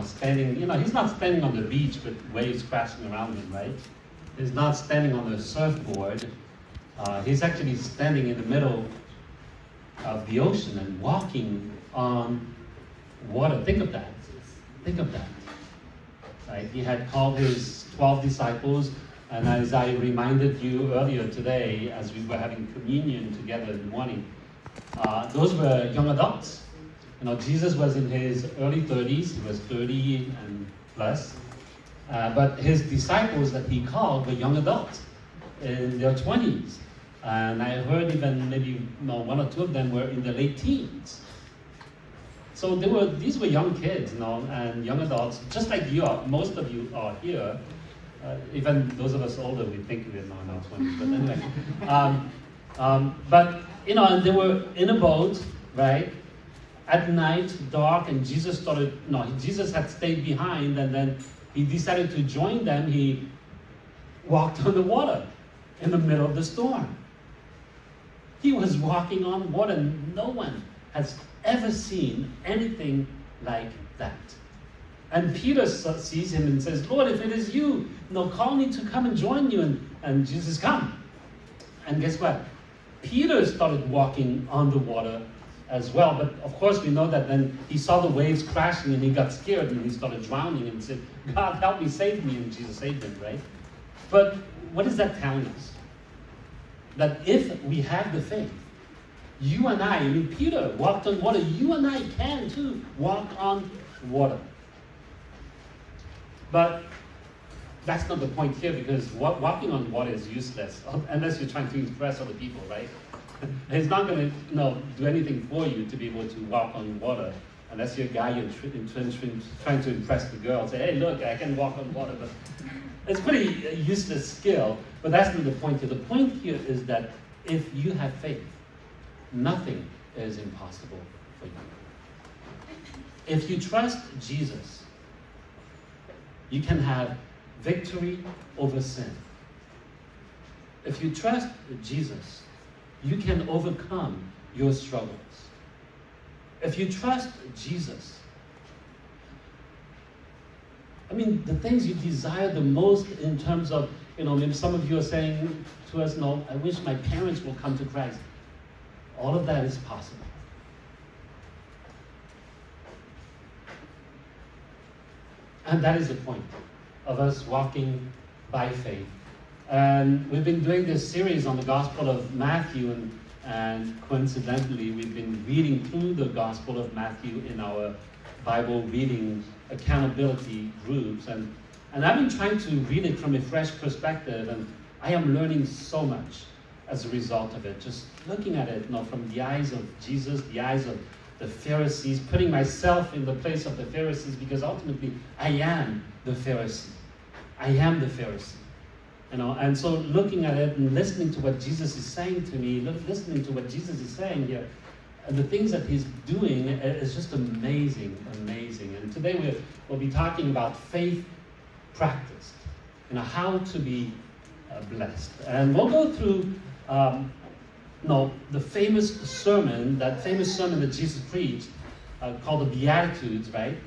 standing, he's not standing on the beach with waves crashing around him, right? He's not standing on a surfboard. He's actually standing in the middle of the ocean and walking on water. Think of that. Think of that. Right? He had called his 12 disciples, and as I reminded you earlier today, as we were having communion together in the morning, those were young adults. Jesus was in his early 30s. He was 30 and plus. But his disciples that he called were young adults in their 20s. And I heard even maybe one or two of them were in the late teens. So these were young kids, and young adults, just like you are. Most of you are here. Even those of us older, we think we're now in our 20s. But anyway, and they were in a boat, right? At night, dark, and Jesus had stayed behind, and then he decided to join them. He walked on the water in the middle of the storm. He was walking on water. No one has ever seen anything like that. And Peter sees him and says, Lord, if it is you, call me to come and join you. And Jesus, come. And guess what? Peter started walking on the water as well. But of course we know that then he saw the waves crashing and he got scared and he started drowning and said, God, help me, save me. And Jesus saved him, right? But what is that telling us? That if we have the faith, you and I mean, Peter walked on water, you and I can too walk on water. But that's not the point here, because walking on water is useless unless you're trying to impress other people, right? It's not going to do anything for you to be able to walk on water unless you're a guy trying to impress the girl. Say, hey, look, I can walk on water. But it's pretty useless skill, but that's not the point here. The point here is that if you have faith, nothing is impossible for you. If you trust Jesus, you can have victory over sin. If you trust Jesus, you can overcome your struggles. If you trust Jesus, the things you desire the most in terms of, maybe some of you are saying to us, I wish my parents will come to Christ. All of that is possible. And that is the point of us walking by faith. And we've been doing this series on the Gospel of Matthew, and coincidentally, we've been reading through the Gospel of Matthew in our Bible reading accountability groups. And I've been trying to read it from a fresh perspective, and I am learning so much as a result of it. Just looking at it from the eyes of Jesus, the eyes of the Pharisees, putting myself in the place of the Pharisees, because ultimately I am the Pharisee. I am the Pharisee. And so looking at it and listening to what Jesus is saying to me, listening to what Jesus is saying here, and the things that he's doing is just amazing, amazing. And today we'll be talking about faith practiced, how to be blessed. And we'll go through the famous sermon that Jesus preached, called the Beatitudes, right?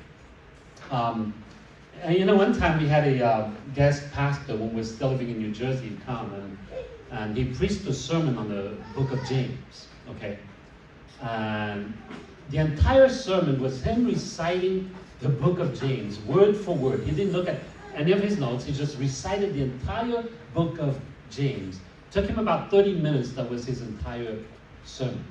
And one time we had a guest pastor when we were still living in New Jersey come, and he preached a sermon on the book of James, okay? And the entire sermon was him reciting the book of James, word for word. He didn't look at any of his notes. He just recited the entire book of James. It took him about 30 minutes. That was his entire sermon.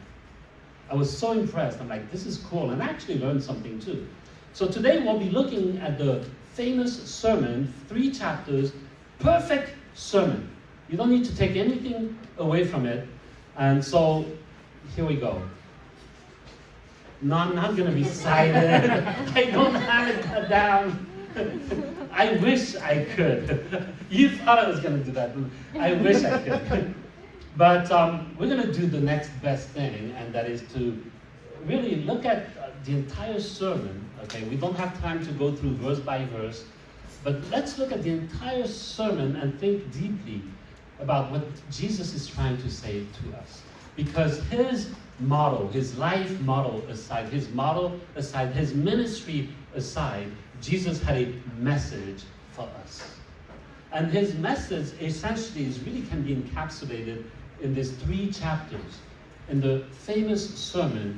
I was so impressed. I'm like, this is cool. And I actually learned something too. So today we'll be looking at the famous sermon, 3 chapters, perfect sermon. You don't need to take anything away from it. And so here we go. No, I'm not going to be cited. I don't have it cut down. I wish I could. You thought I was going to do that. I wish I could. But we're going to do the next best thing, and that is to really look at the entire sermon. Okay, we don't have time to go through verse by verse, but let's look at the entire sermon and think deeply about what Jesus is trying to say to us. Because his model, his life model aside, his model aside, his ministry aside, Jesus had a message for us. And his message essentially really can be encapsulated in these 3 chapters, in the famous sermon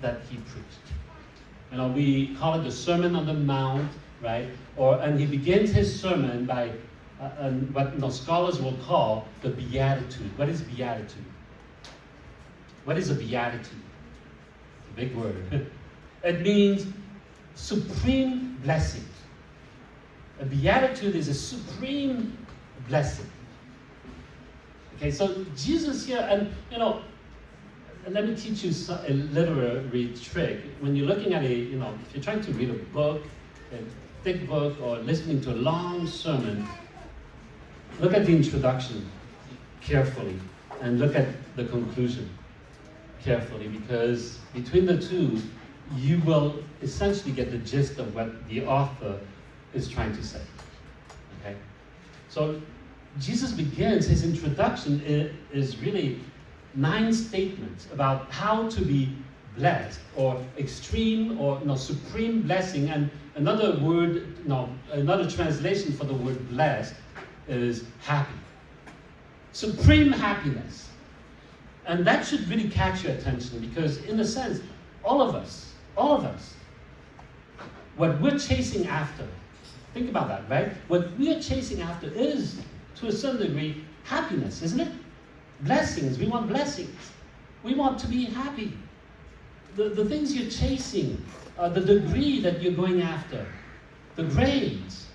that he preached. We call it the Sermon on the Mount, right? And he begins his sermon by what scholars will call the Beatitude. What is Beatitude? What is a beatitude? It's a big word. It means supreme blessing. A beatitude is a supreme blessing. Okay, so Jesus here, and let me teach you a literary trick. When you're looking at if you're trying to read a book, a thick book, or listening to a long sermon, look at the introduction carefully, and look at the conclusion carefully, because between the two, you will essentially get the gist of what the author is trying to say. Okay? So Jesus begins, his introduction is really 9 statements about how to be blessed, or extreme, or supreme blessing. And another word, another translation for the word blessed is happy. Supreme happiness. And that should really catch your attention, because in a sense, all of us, what we're chasing after, think about that, right? What we're chasing after is, to a certain degree, happiness, isn't it? Blessings. We want blessings. We want to be happy. The things you're chasing, the degree that you're going after, the grades,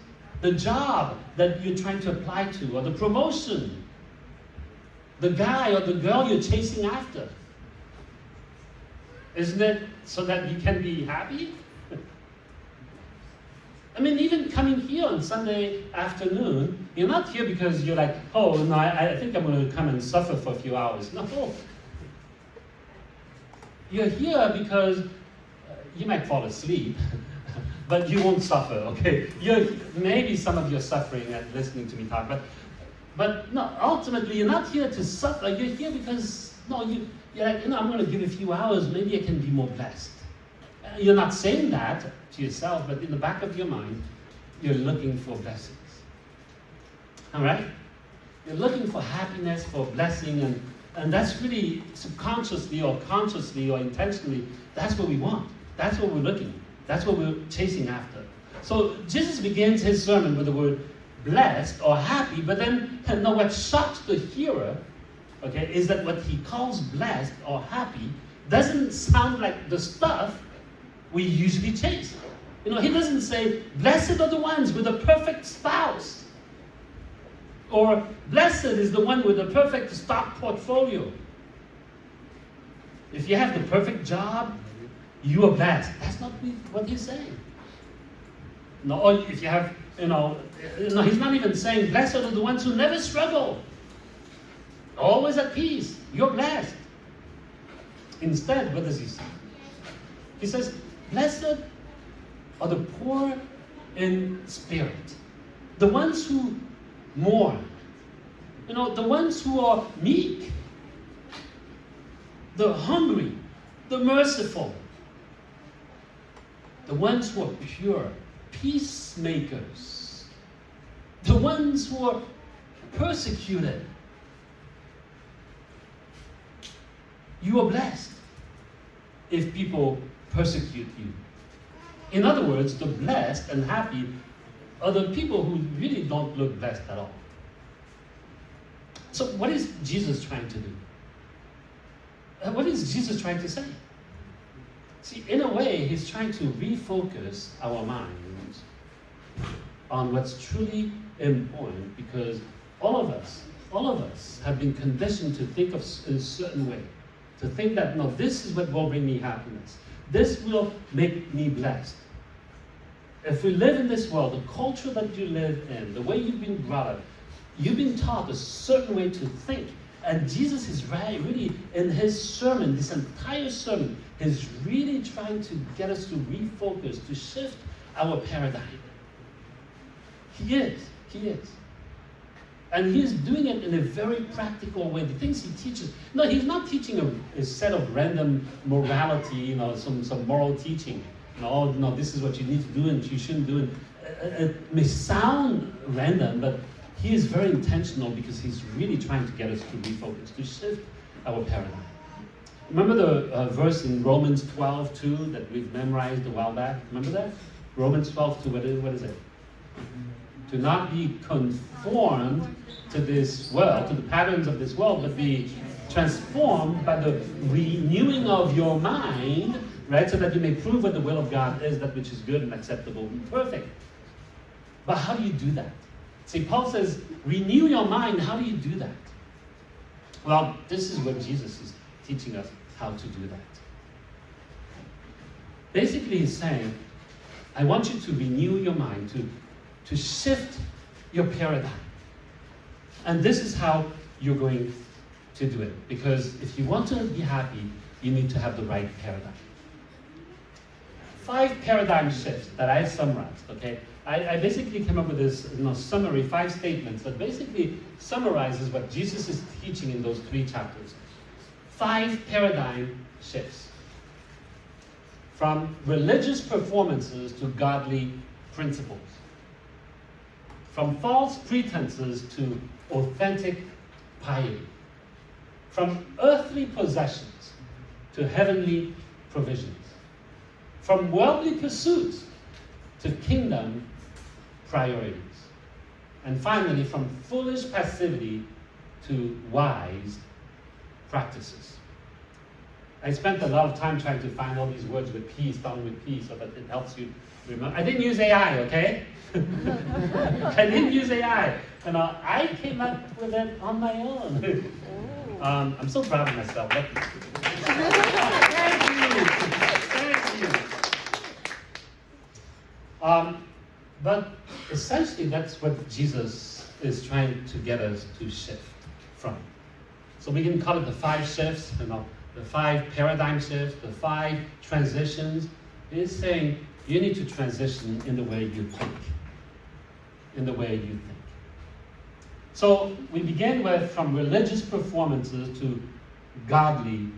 the job that you're trying to apply to, or the promotion, the guy or the girl you're chasing after. Isn't it so that you can be happy? I mean, even coming here on Sunday afternoon, you're not here because you're like, oh, no, I think I'm going to come and suffer for a few hours. No. You're here because you might fall asleep, but you won't suffer, okay? Maybe some of you are suffering at listening to me talk, but no, ultimately, you're not here to suffer. You're here because, you're like, I'm going to give a few hours, maybe I can be more blessed. You're not saying that to yourself, but in the back of your mind, you're looking for blessings. All right? You're looking for happiness, for blessing, and that's really subconsciously or consciously or intentionally, that's what we want. That's what we're looking. That's what we're chasing after. So Jesus begins his sermon with the word blessed or happy, but then what shocks the hearer, okay, is that what he calls blessed or happy doesn't sound like the stuff we usually chase. He doesn't say, blessed are the ones with a perfect spouse. Or blessed is the one with a perfect stock portfolio. If you have the perfect job, you are blessed. That's not what he's saying. No, or if you have, he's not even saying, blessed are the ones who never struggle. Always at peace. You're blessed. Instead, what does he say? He says, blessed are the poor in spirit. The ones who mourn. The ones who are meek. The hungry. The merciful. The ones who are pure. Peacemakers. The ones who are persecuted. You are blessed if people persecute you. In other words, the blessed and happy are the people who really don't look blessed at all. So what is Jesus trying to do? What is Jesus trying to say? See, in a way, he's trying to refocus our minds on what's truly important, because all of us have been conditioned to think of in a certain way. To think that, no, this is what will bring me happiness. This will make me blessed. If we live in this world, the culture that you live in, the way you've been brought up, you've been taught a certain way to think. And Jesus is really, in his sermon, this entire sermon, is really trying to get us to refocus, to shift our paradigm. He is. And he's doing it in a very practical way. The things he teaches, no, he's not teaching a set of random morality, some moral teaching. This is what you need to do and you shouldn't do it. It may sound random, but he is very intentional because he's really trying to get us to refocus, to shift our paradigm. Remember the verse in Romans 12:2 that we've memorized a while back? Remember that? Romans 12:2, what is it? To not be conformed to this world, to the patterns of this world, but be transformed by the renewing of your mind, right? So that you may prove what the will of God is, that which is good and acceptable and perfect. But how do you do that? See, Paul says, renew your mind. How do you do that? Well, this is what Jesus is teaching us how to do that. Basically, he's saying, I want you to renew your mind, to shift your paradigm. And this is how you're going to do it. Because if you want to be happy, you need to have the right paradigm. 5 paradigm shifts that I've summarized, okay? I basically came up with this summary, 5 statements that basically summarizes what Jesus is teaching in those 3 chapters. 5 paradigm shifts. From religious performances to godly principles. From false pretenses to authentic piety. From earthly possessions to heavenly provisions. From worldly pursuits to kingdom priorities. And finally, from foolish passivity to wise practices. I spent a lot of time trying to find all these words with P, starting with P, so that it helps you remember. I didn't use AI, okay? I didn't use AI. I came up with it on my own. I'm so proud of myself. Thank you. Thank you. But essentially, that's what Jesus is trying to get us to shift from. So we can call it the 5 shifts, the 5 paradigm shifts, the 5 transitions. He's saying you need to transition in the way you think. In the way you think. So we begin with from religious performances to godly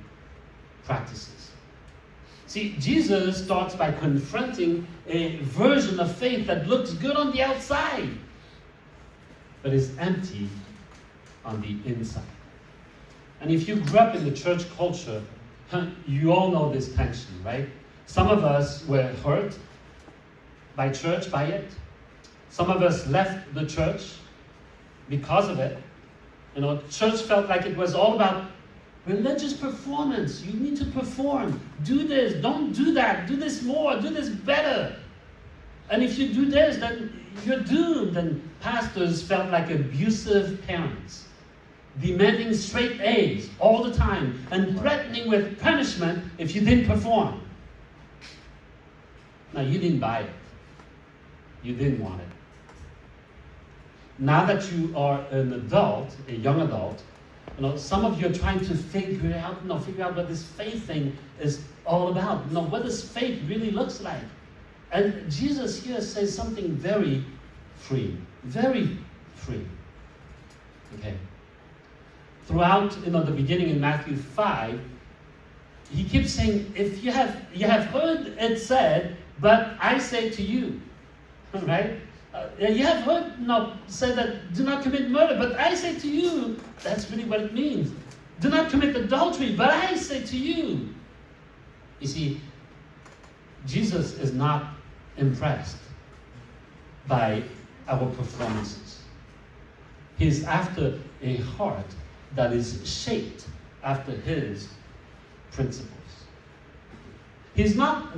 practices. See, Jesus starts by confronting a version of faith that looks good on the outside, but is empty on the inside. And if you grew up in the church culture, you all know this tension, right? Some of us were hurt by church, by it. Some of us left the church because of it. Church felt like it was all about religious performance. You need to perform. Do this. Don't do that. Do this more. Do this better. And if you do this, then you're doomed. And pastors felt like abusive parents, demanding straight A's all the time and threatening with punishment if you didn't perform. Now, you didn't buy it. You didn't want it. Now that you are an adult, a young adult, some of you are trying to figure out what this faith thing is all about. What does faith really looks like? And Jesus here says something very free. Very free. Okay. Throughout, the beginning in Matthew 5, he keeps saying, if you have heard it said, but I say to you, right? You have heard said that do not commit murder, but I say to you, that's really what it means. Do not commit adultery, but I say to you. You see, Jesus is not impressed by our performances. He's after a heart that is shaped after his principles. He's not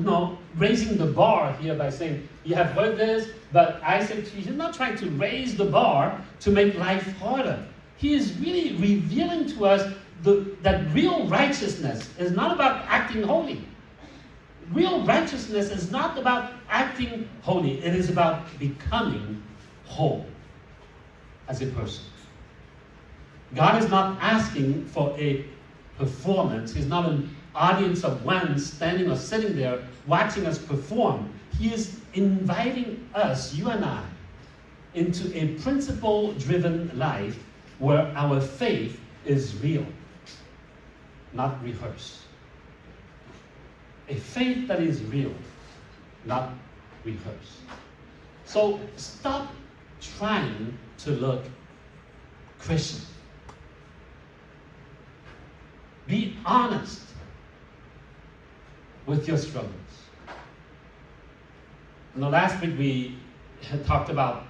raising the bar here by saying, you have heard this, but I say to you, he's not trying to raise the bar to make life harder. He is really revealing to us that real righteousness is not about acting holy. Real righteousness is not about acting holy. It is about becoming whole as a person. God is not asking for a performance. He's not an audience of one standing or sitting there watching us perform. He is inviting us, you and I, into a principle-driven life where our faith is real, not rehearsed. A faith that is real, not rehearsed. So stop trying to look Christian. Be honest with your struggles. Last week we had talked about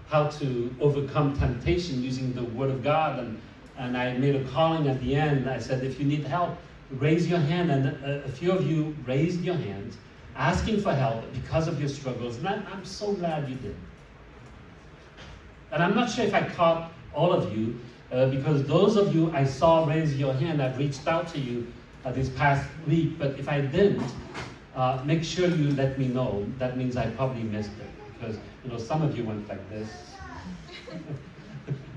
how to overcome temptation using the Word of God, and I made a calling at the end. I said, if you need help, raise your hand, and a few of you raised your hands, asking for help because of your struggles, and I'm so glad you did. And I'm not sure if I caught all of you, because those of you I saw raise your hand, I've reached out to you this past week, but if I didn't, make sure you let me know. That means I probably missed it, because some of you went like this.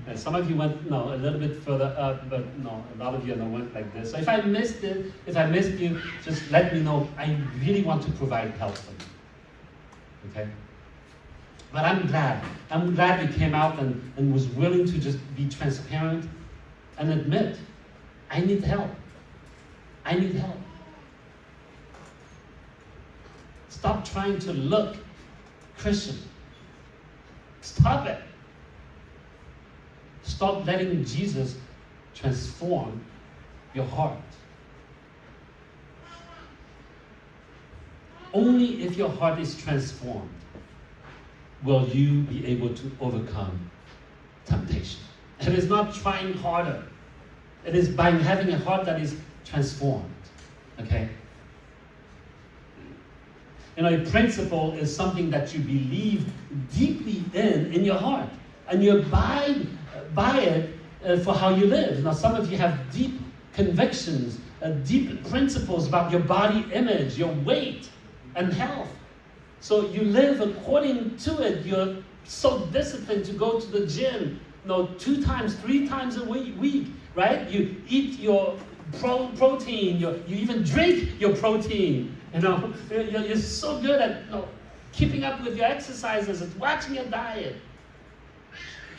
And some of you went a little bit further up, but a lot of you went like this. So if I missed you, just let me know. I really want to provide help for you. Okay? But I'm glad you came out and was willing to just be transparent and admit, I need help. I need help. Stop trying to look Christian. Stop it. Stop letting Jesus transform your heart. Only if your heart is transformed will you be able to overcome temptation. It is not trying harder. It is by having a heart that is transformed. Okay? A principle is something that you believe deeply in your heart. And you abide by it for how you live. Now, some of you have deep convictions, deep principles about your body image, your weight, and health. So you live according to it. You're so disciplined to go to the gym, 2 times, 3 times a week, right? You eat your protein. You even drink your protein. You're so good at keeping up with your exercises and watching your diet.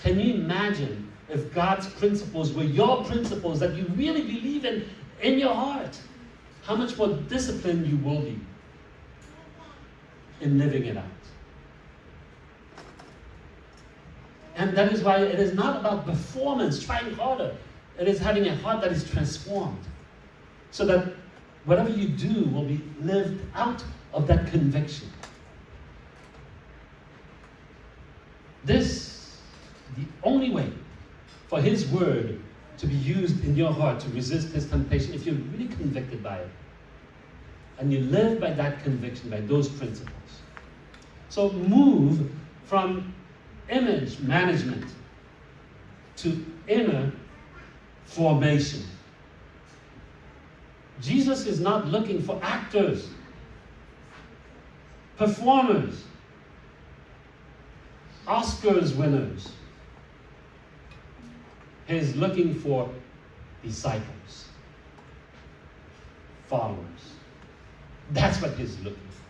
Can you imagine if God's principles were your principles that you really believe in your heart? How much more disciplined you will be in living it out. And that is why it is not about performance, trying harder. It is having a heart that is transformed. So that whatever you do will be lived out of that conviction. This the only way for His Word to be used in your heart to resist His temptation, if you're really convicted by it, and you live by that conviction, by those principles. So move from image management to inner formation. Jesus is not looking for actors, performers, Oscars winners. He's looking for disciples, followers. That's what he's looking for.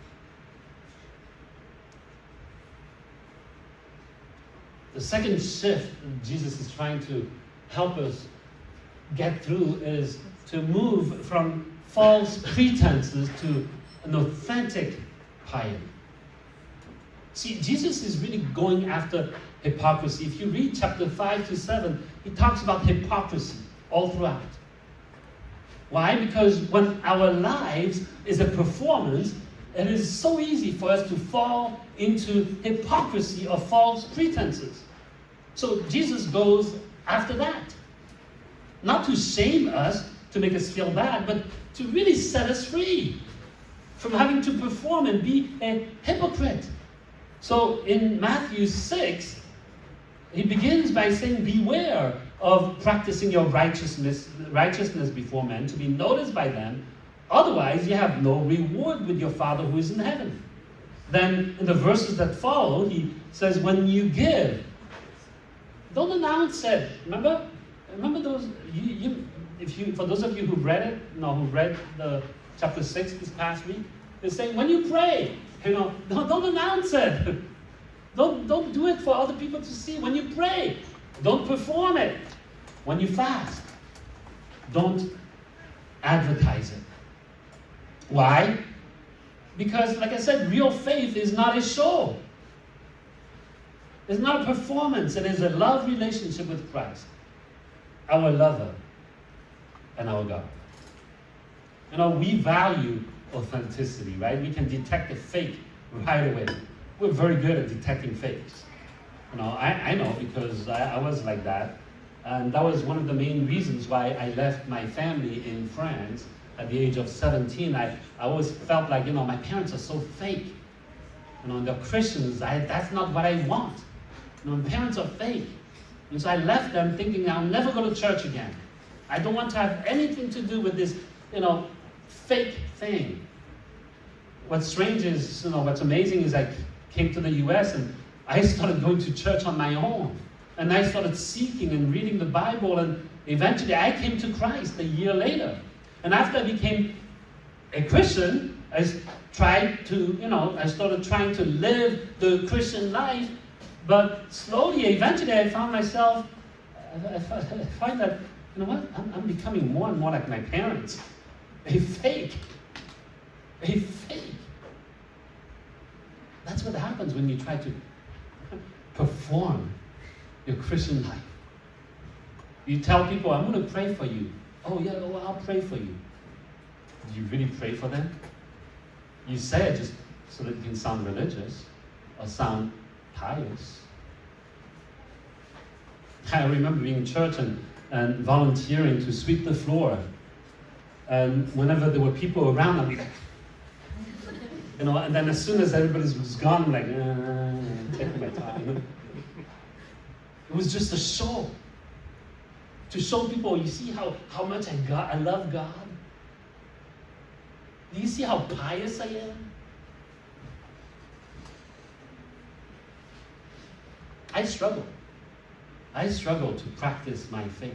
The second shift Jesus is trying to help us get through is to move from false pretenses to an authentic piety. See, Jesus is really going after hypocrisy. If you read chapter 5 to 7, he talks about hypocrisy all throughout. Why? Because when our lives is a performance, it is so easy for us to fall into hypocrisy or false pretenses. So Jesus goes after that. Not to shame us, to make us feel bad, but to really set us free from having to perform and be a hypocrite. So in Matthew 6, he begins by saying, beware of practicing your righteousness before men to be noticed by them. Otherwise, you have no reward with your Father who is in heaven. Then in the verses that follow, he says, when you give, don't announce it. Remember those, for those of you who read the chapter 6 this past week, they're saying, when you pray, don't announce it. Don't do it for other people to see. When you pray, don't perform it. When you fast, don't advertise it. Why? Because, like I said, real faith is not a show. It's not a performance. It is a love relationship with Christ, our lover and our God. We value authenticity, right? We can detect a fake right away. We're very good at detecting fakes. I know because I was like that. And that was one of the main reasons why I left my family in France at the age of 17. I always felt like, my parents are so fake. They're Christians. That's not what I want. My parents are fake. And so I left them thinking I'll never go to church again. I don't want to have anything to do with this, fake thing. What's strange is, what's amazing is I came to the US and I started going to church on my own. And I started seeking and reading the Bible, and eventually I came to Christ a year later. And after I became a Christian, I started trying to live the Christian life, but slowly, eventually I found myself, I find that, I'm becoming more and more like my parents. A fake. That's what happens when you try to perform your Christian life. You tell people, I'm going to pray for you. Oh yeah, well, I'll pray for you. Do you really pray for them? You say it just so that you can sound religious or sound pious. I remember being in church and volunteering to sweep the floor. And whenever there were people around, I'd be like, and then as soon as everybody was gone, I'm like, taking my time. It was just a show. To show people, you see how much I love God? Do you see how pious I am? I struggle. I struggle to practice my faith.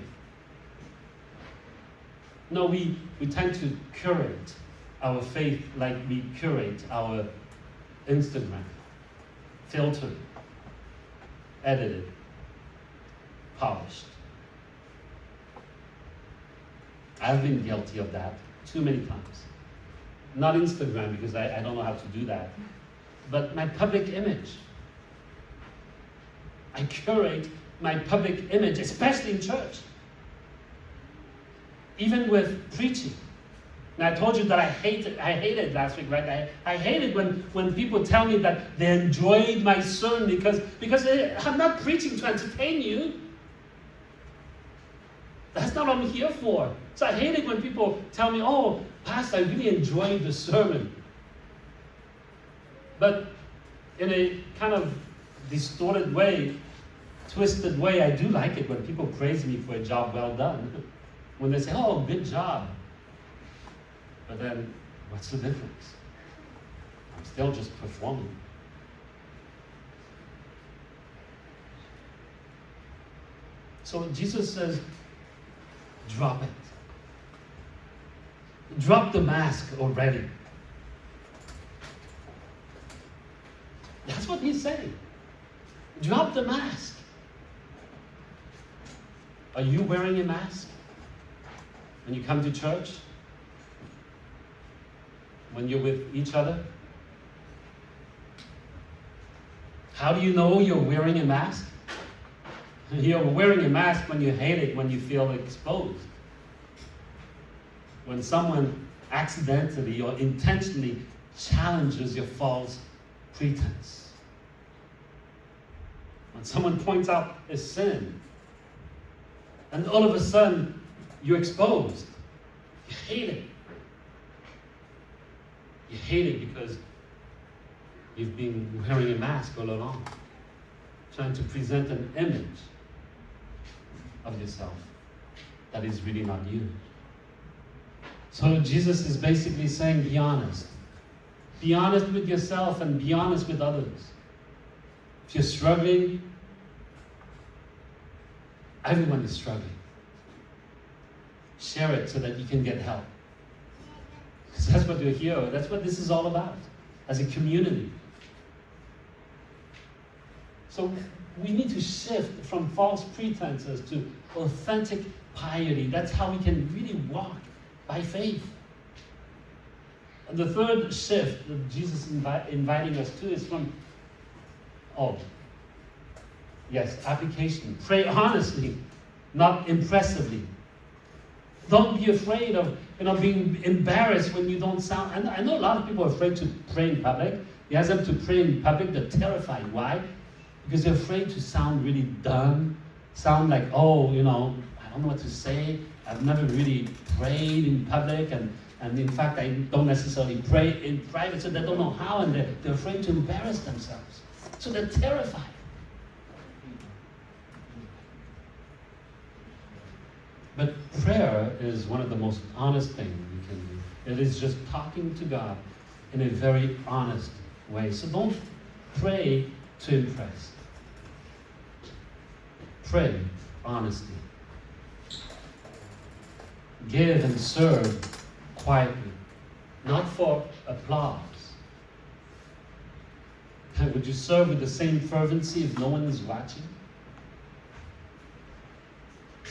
No, we tend to curate our faith like we curate our Instagram. Filtered, edited, polished. I've been guilty of that too many times. Not Instagram, because I don't know how to do that. But my public image. I curate my public image, especially in church. Even with preaching. And I told you that I hated last week, right? I hated when people tell me that they enjoyed my sermon because I'm not preaching to entertain you. That's not what I'm here for. So I hate it when people tell me, oh, Pastor, I really enjoyed the sermon. But in a kind of distorted way, twisted way, I do like it when people praise me for a job well done. When they say, oh, good job. But then, what's the difference? I'm still just performing. So Jesus says, drop it. Drop the mask already. That's what he's saying. Drop the mask. Are you wearing a mask when you come to church? When you're with each other? How do you know you're wearing a mask? You're wearing a mask when you hate it, when you feel exposed. When someone accidentally or intentionally challenges your false pretense. When someone points out a sin, and all of a sudden you're exposed. You hate it. You hate it because you've been wearing a mask all along, trying to present an image of yourself that is really not you. So Jesus is basically saying, be honest. Be honest with yourself and be honest with others. If you're struggling, everyone is struggling. Share it so that you can get help. Because that's what we're here. That's what this is all about as a community. So we need to shift from false pretenses to authentic piety. That's how we can really walk by faith. And the third shift that Jesus is inviting us to is from, application. Pray honestly, not impressively. Don't be afraid of being embarrassed when you don't sound. And I know a lot of people are afraid to pray in public. You ask them to pray in public, they're terrified. Why? Because they're afraid to sound really dumb, sound like, I don't know what to say. I've never really prayed in public, and in fact, I don't necessarily pray in private, so they don't know how, and they're afraid to embarrass themselves. So they're terrified. But prayer is one of the most honest things you can do. It is just talking to God in a very honest way. So don't pray to impress. Pray honestly. Give and serve quietly, not for applause. Would you serve with the same fervency if no one is watching?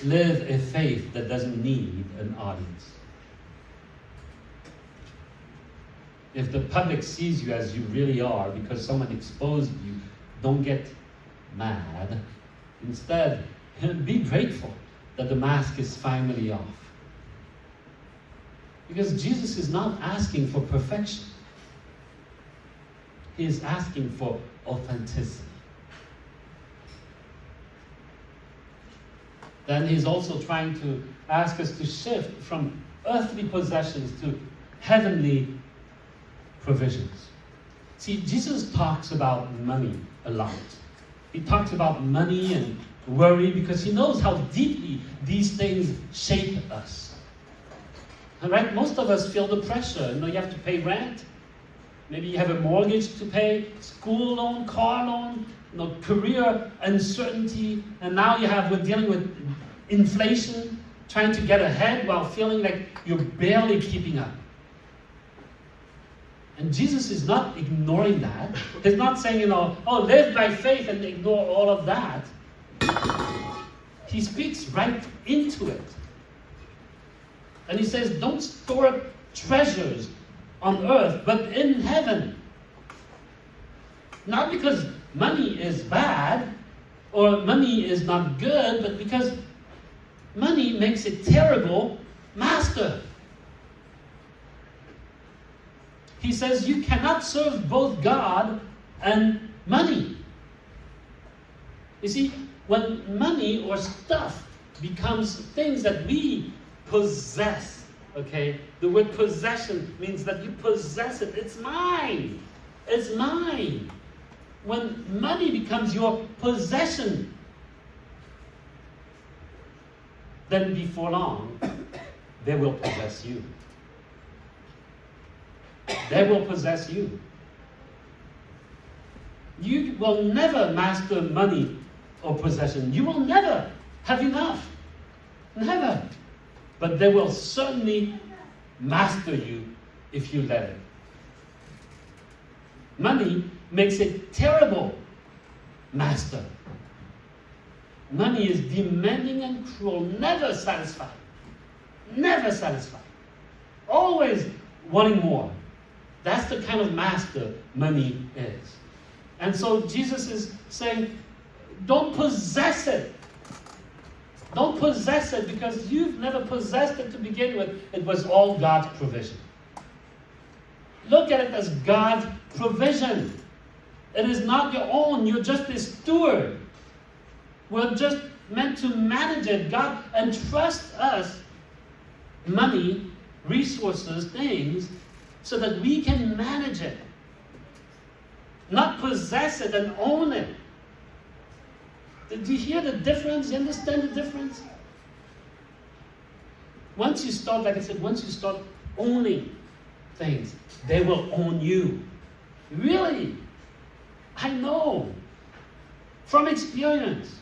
Live a faith that doesn't need an audience. If the public sees you as you really are because someone exposed you, don't get mad. Instead, be grateful that the mask is finally off. Because Jesus is not asking for perfection. He is asking for authenticity. Then he's also trying to ask us to shift from earthly possessions to heavenly provisions. See, Jesus talks about money a lot. He talks about money and worry because he knows how deeply these things shape us. All right? Most of us feel the pressure. You have to pay rent. Maybe you have a mortgage to pay, school loan, car loan, career uncertainty, and now we're dealing with inflation, trying to get ahead while feeling like you're barely keeping up. And Jesus is not ignoring that. He's not saying, live by faith and ignore all of that. He speaks right into it. And he says, don't store up treasures on earth, but in heaven. Not because money is bad or money is not good, but because money makes a terrible master. He says you cannot serve both God and money. You see, when money or stuff becomes things that we possess, okay? The word possession means that you possess it. It's mine. It's mine. When money becomes your possession, then before long, they will possess you. They will possess you. You will never master money or possession. You will never have enough. Never. But they will certainly master you if you let it. Money makes a terrible master. Money is demanding and cruel, never satisfied. Never satisfied. Always wanting more. That's the kind of master money is. And so Jesus is saying, don't possess it. Don't possess it because you've never possessed it to begin with. It was all God's provision. Look at it as God's provision. It is not your own. You're just a steward. We're just meant to manage it. God entrusts us money, resources, things, so that we can manage it. Not possess it and own it. Did you hear the difference? You understand the difference? Once you start, like I said, once you start owning things, they will own you. Really? I know. From experience.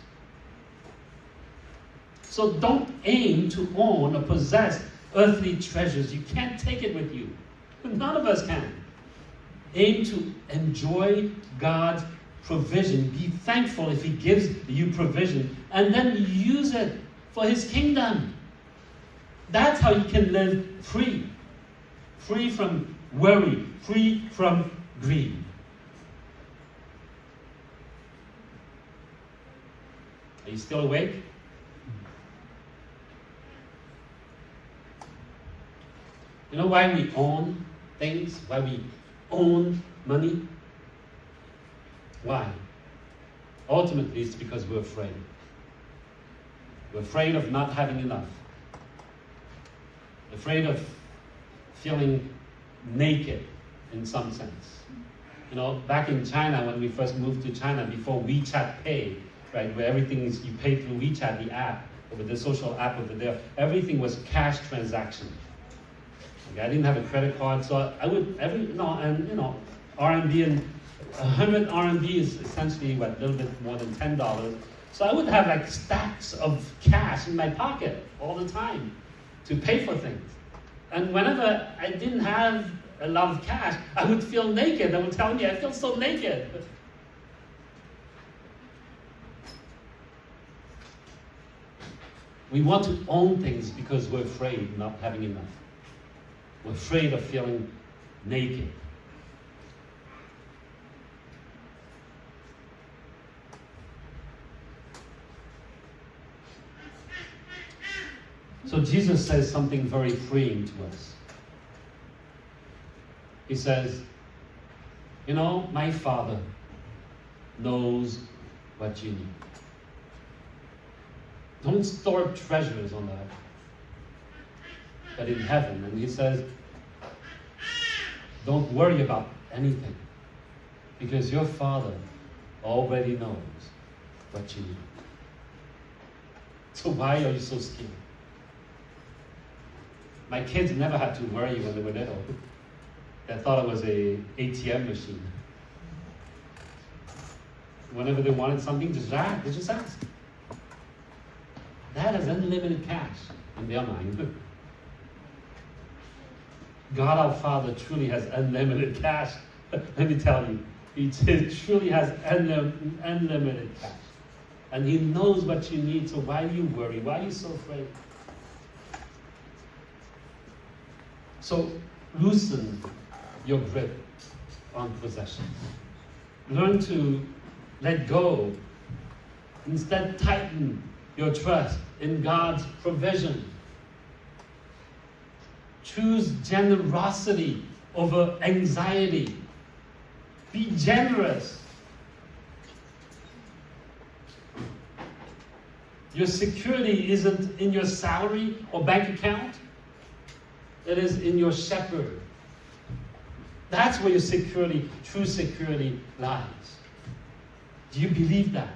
So don't aim to own or possess earthly treasures. You can't take it with you. None of us can. Aim to enjoy God's provision. Be thankful if He gives you provision, and then use it for His kingdom. That's how you can live free. Free from worry, free from greed. Are you still awake? You know why we own things? Why we own money? Why? Ultimately, it's because we're afraid. We're afraid of not having enough. Afraid of feeling naked in some sense. You know, back in China, when we first moved to China, before WeChat Pay, right, where everything is, you pay through WeChat, the app, over the social app over there, everything was cash transaction. Okay, I didn't have a credit card, so I would, RMB, and 100 RMB is essentially, a little bit more than $10. So I would have like stacks of cash in my pocket all the time to pay for things. And whenever I didn't have a lot of cash, I would feel naked. They would tell me, I feel so naked. We want to own things because we're afraid of not having enough. We're afraid of feeling naked. So Jesus says something very freeing to us. He says, you know, my Father knows what you need. Don't store up treasures on earth, but in heaven. And he says, don't worry about anything, because your Father already knows what you need. So why are you so scared? My kids never had to worry when they were little. They thought it was an ATM machine. Whenever they wanted something, they just ask. That has unlimited cash in their mind. God our Father truly has unlimited cash. Let me tell you, He truly has unlimited cash. And He knows what you need, so why do you worry? Why are you so afraid? So loosen your grip on possessions. Learn to let go. Instead, tighten your trust in God's provision. Choose generosity over anxiety. Be generous. Your security isn't in your salary or bank account. It is in your shepherd. That's where your security, true security, lies. Do you believe that?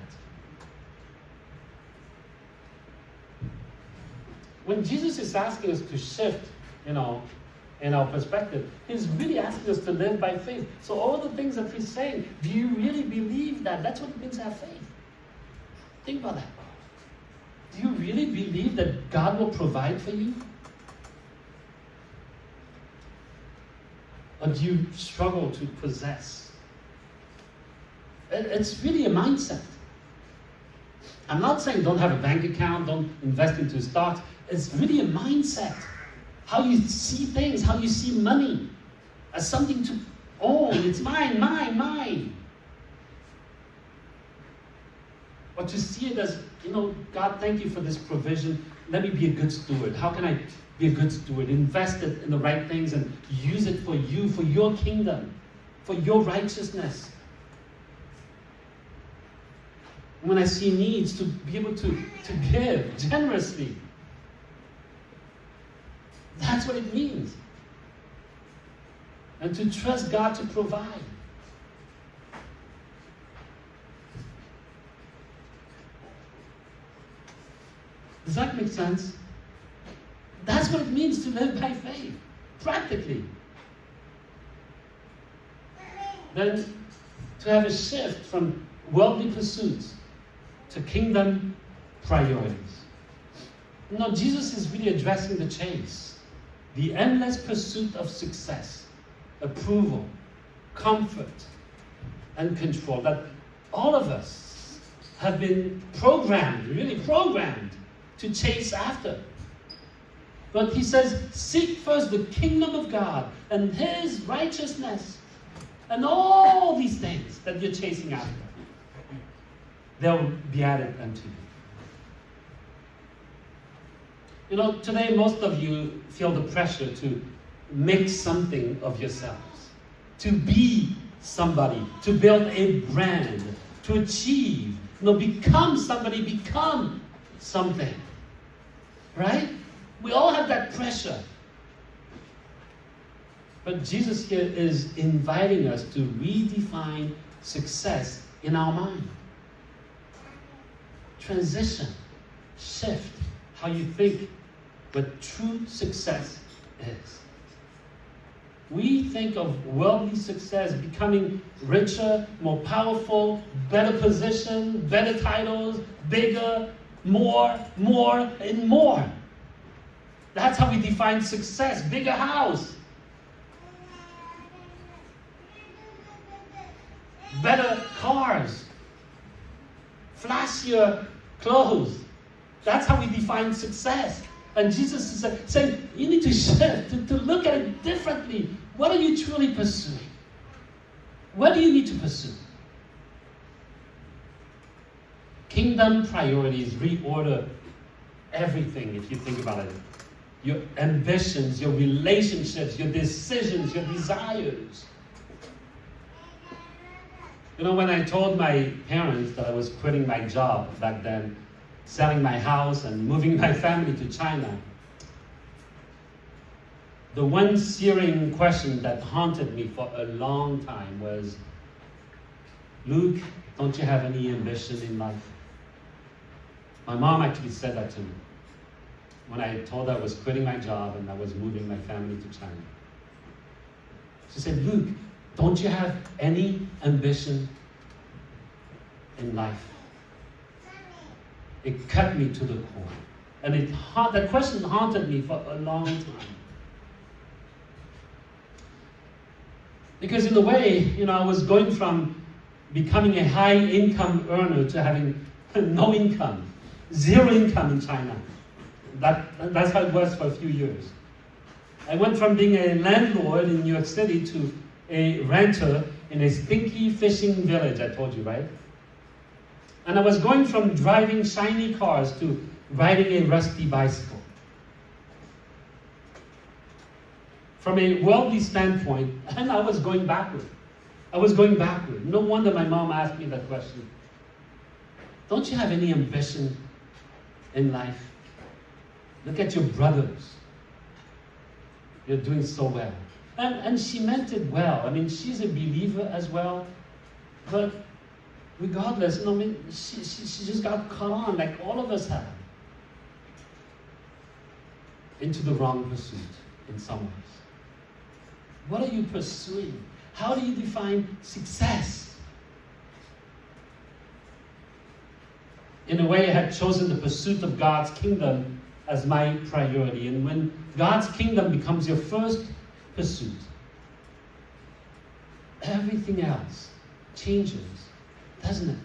When Jesus is asking us to shift, in our perspective, He's really asking us to live by faith. So all the things that He's saying, do you really believe that? That's what it means to have faith. Think about that. Do you really believe that God will provide for you? Or do you struggle to possess? It's really a mindset. I'm not saying don't have a bank account, don't invest into stocks. It's really a mindset. How you see things, how you see money as something to own. It's mine, mine, mine. Or to see it as, God, thank you for this provision. Let me be a good steward. How can I be a good steward? Invest it in the right things and use it for you, for your kingdom, for your righteousness. When I see needs, to be able to give generously. That's what it means. And to trust God to provide. Does that make sense? That's what it means to live by faith, practically. Then to have a shift from worldly pursuits to kingdom priorities. Jesus is really addressing the chase, the endless pursuit of success, approval, comfort, and control. That All of us have been programmed, really programmed, to chase after. But he says, seek first the kingdom of God and his righteousness, and all these things that you're chasing after, they'll be added unto you. You know, today most of you feel the pressure to make something of yourselves, to be somebody, to build a brand, to achieve, become somebody, become something. Right? We all have that pressure. But Jesus here is inviting us to redefine success in our mind. Transition, shift how you think what true success is. We think of worldly success, becoming richer, more powerful, better position, better titles, bigger, more, and more. That's how we define success. Bigger house, better cars, flashier clothes. That's how we define success. And Jesus is saying, you need to shift, to look at it differently. What are you truly pursuing? What do you need to pursue? Kingdom priorities reorder everything, if you think about it. Your ambitions, your relationships, your decisions, your desires. You know, when I told my parents that I was quitting my job back then, selling my house and moving my family to China, the one searing question that haunted me for a long time was, Luke, don't you have any ambition in life? My mom actually said that to me when I told her I was quitting my job and I was moving my family to China. She said, Luke, don't you have any ambition in life? It cut me to the core. And that question haunted me for a long time. Because in a way, I was going from becoming a high income earner to having no income, zero income in China. That's how it was for a few years. I went from being a landlord in New York City to a renter in a stinky fishing village, I told you, right? And I was going from driving shiny cars to riding a rusty bicycle. From a worldly standpoint, and I was going backward. No wonder my mom asked me that question. Don't you have any ambition in life? Look at your brothers. You're doing so well. And she meant it well. I mean, she's a believer as well. But regardless, she just got caught on, like all of us have, into the wrong pursuit in some ways. What are you pursuing? How do you define success? In a way, I had chosen the pursuit of God's kingdom as my priority. And when God's kingdom becomes your first pursuit, everything else changes, doesn't it?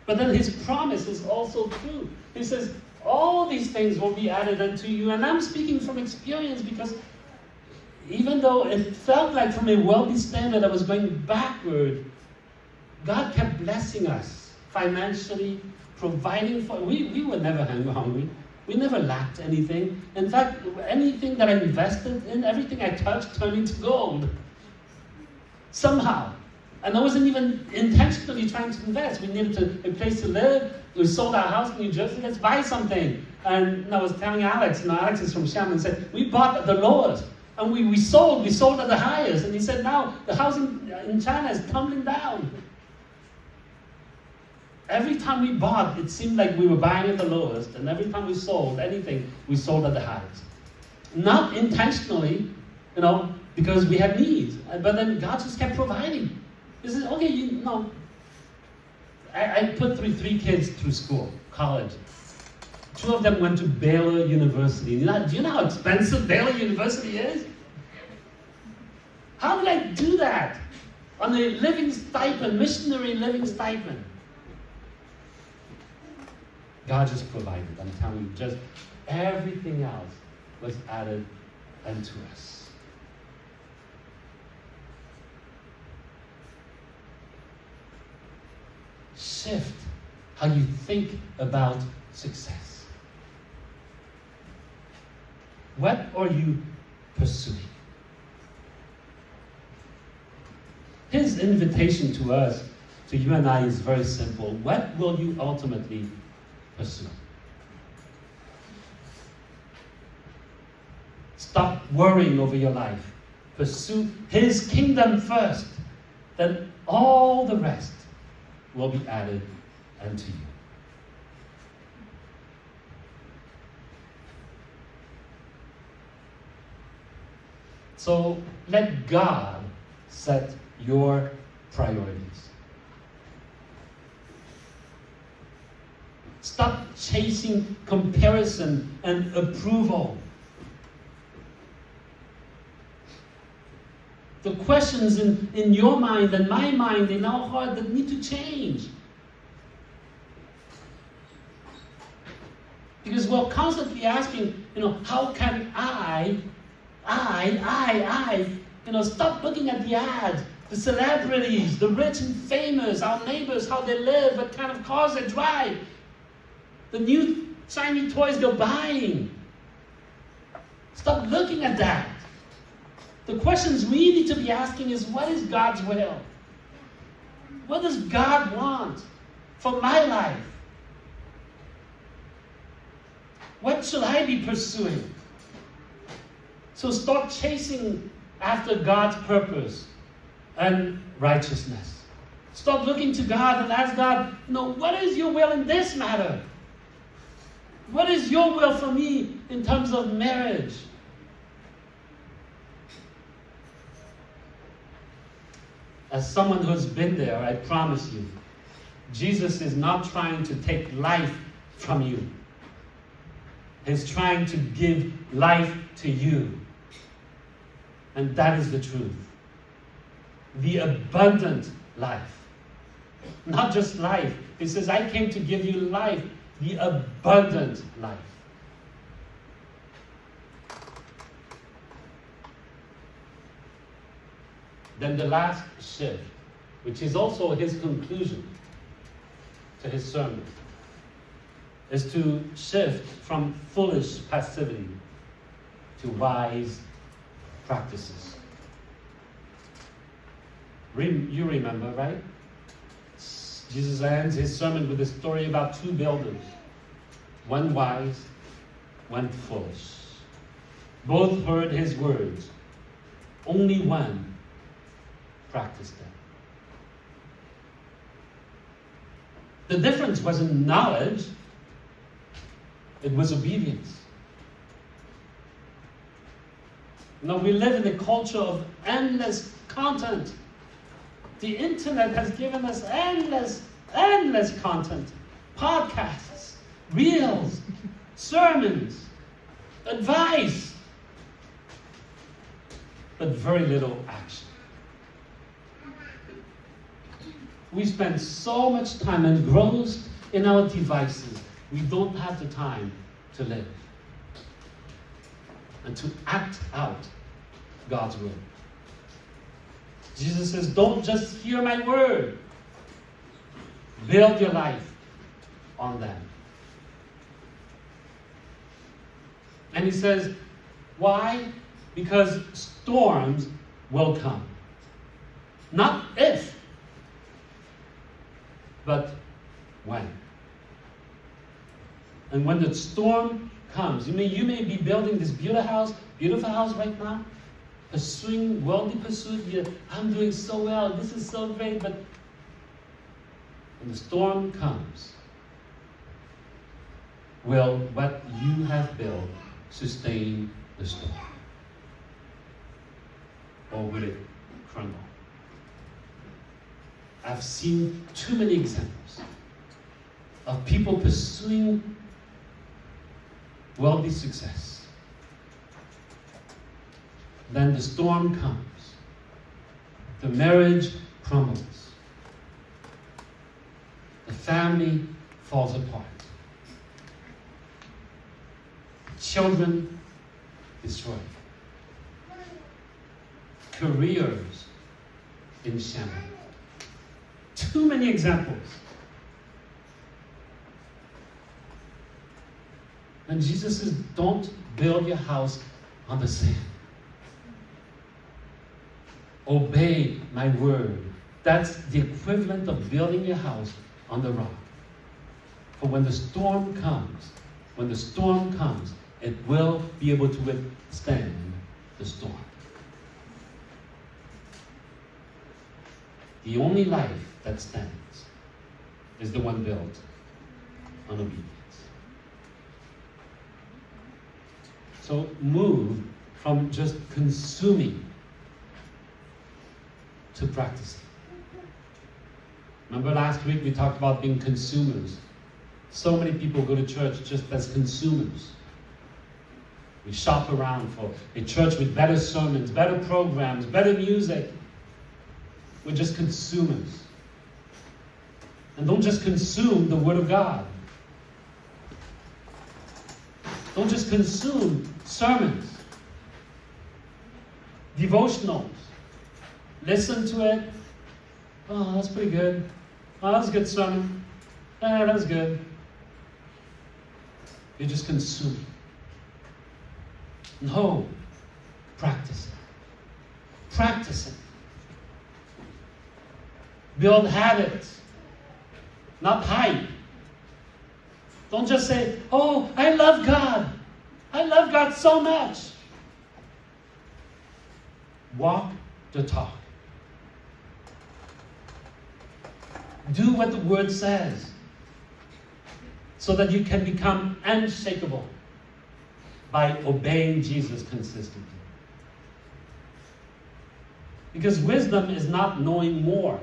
But then his promise is also true. He says, all these things will be added unto you. And I'm speaking from experience, because even though it felt like from a worldly standard I was going backward, God kept blessing us financially, providing for. We were never hungry. We never lacked anything. In fact, anything that I invested in, everything I touched turned into gold. Somehow. And I wasn't even intentionally trying to invest. We needed a place to live. We sold our house in New Jersey. Let's buy something. And I was telling Alex, Alex is from Shem, and said, we bought at the lowest. And we sold at the highest. And he said, now the housing in China is tumbling down. Every time we bought, it seemed like we were buying at the lowest. And every time we sold anything, we sold at the highest. Not intentionally, because we had needs. But then God just kept providing. He said, okay, I put three kids through school, college. 2 of them went to Baylor University. Do you know how expensive Baylor University is? How did I do that? on a living stipend, missionary living stipend. God just provided. I'm telling you, just everything else was added unto us. Shift how you think about success. What are you pursuing? His invitation to us, to you and I, is very simple. What will you ultimately pursue? Stop worrying over your life. Pursue His kingdom first. Then all the rest will be added unto you. So let God set your priorities. Stop chasing comparison and approval. The questions in your mind and my mind, in our heart, that need to change. Because we're constantly asking, how can I, stop looking at the ads, the celebrities, the rich and famous, our neighbors, how they live, what kind of cars they drive, the new shiny toys they're buying. Stop looking at that. The questions we need to be asking is, what is God's will? What does God want for my life? What should I be pursuing? So start chasing after God's purpose and righteousness. Start looking to God and ask God, what is your will in this matter? What is your will for me in terms of marriage? As someone who's been there, I promise you, Jesus is not trying to take life from you. He's trying to give life to you. And that is the truth. The abundant life. Not just life. He says, I came to give you life. The abundant life. Then the last shift, which is also his conclusion to his sermon, is to shift from foolish passivity to wise practices. You remember, right? Jesus ends his sermon with a story about two builders, one wise, one foolish. Both heard his words. Only one practiced them. The difference wasn't knowledge, it was obedience. We live in a culture of endless content. The internet has given us endless content. Podcasts, reels, sermons, advice, but very little action. We spend so much time engrossed in our devices, we don't have the time to live and to act out God's will. Jesus says, don't just hear my word. Build your life on them. And he says, why? Because storms will come. Not if, but when. And when the storm comes, you may be building this beautiful house right now, pursuing worldly pursuit. I'm doing so well, this is so great, but when the storm comes, will what you have built sustain the storm? Or will it crumble? I've seen too many examples of people pursuing worldly success. Then the storm comes. The marriage crumbles. The family falls apart. Children destroyed. Careers in shambles. Too many examples. And Jesus says, don't build your house on the sand. Obey my word. That's the equivalent of building your house on the rock. For when the storm comes, it will be able to withstand the storm. The only life that stands is the one built on obedience. So move from just consuming to practicing. Remember last week we talked about being consumers. So many people go to church just as consumers. We shop around for a church with better sermons, better programs, better music. We're just consumers. And don't just consume the Word of God. Don't just consume sermons, devotionals. Listen to it. Oh, that's pretty good. Oh, that's a good sermon. That was good. You're just consuming. No. Practice it. Practice it. Build habits, not hype. Don't just say, oh, I love God. I love God so much. Walk the talk. Do what the Word says so that you can become unshakable by obeying Jesus consistently. Because wisdom is not knowing more.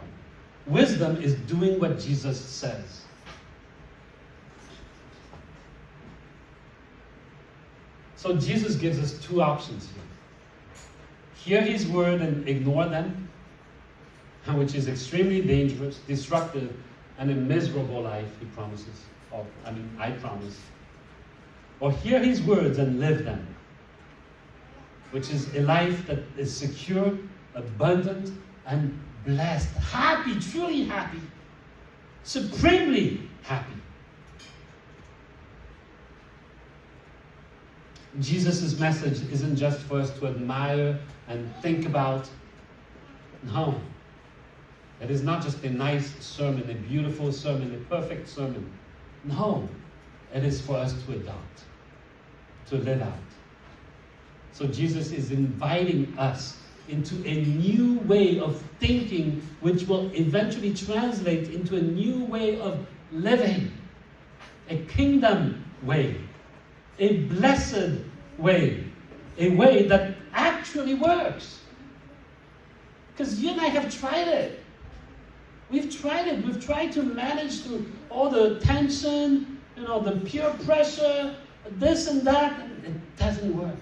Wisdom is doing what Jesus says. So Jesus gives us two options here. Hear His word and ignore them, which is extremely dangerous, destructive, and a miserable life, He promises. I promise. Or hear His words and live them, which is a life that is secure, abundant, and blessed, happy, truly happy, supremely happy. Jesus' message isn't just for us to admire and think about. No. It is not just a nice sermon, a beautiful sermon, a perfect sermon. No. It is for us to adopt, to live out. So Jesus is inviting us into a new way of thinking, which will eventually translate into a new way of living. A kingdom way. A blessed way. A way that actually works. Because you and I have tried it. We've tried it. We've tried to manage through all the tension, the peer pressure, this and that, and it doesn't work.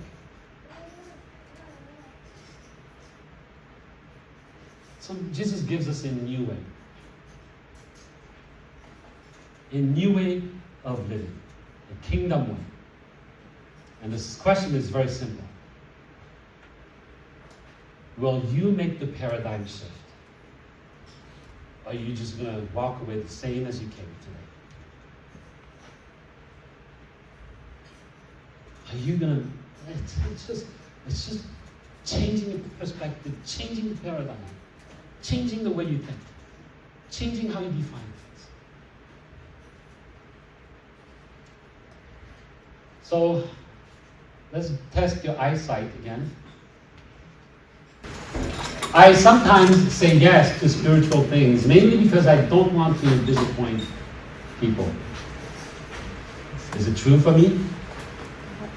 So Jesus gives us a new way. A new way of living. A kingdom way. And this question is very simple. Will you make the paradigm shift? Or are you just going to walk away the same as you came today? Are you going to... It's just changing the perspective, changing the paradigm, changing the way you think, changing how you define things. So, let's test your eyesight again. I sometimes say yes to spiritual things, mainly because I don't want to disappoint people. Is it true for me?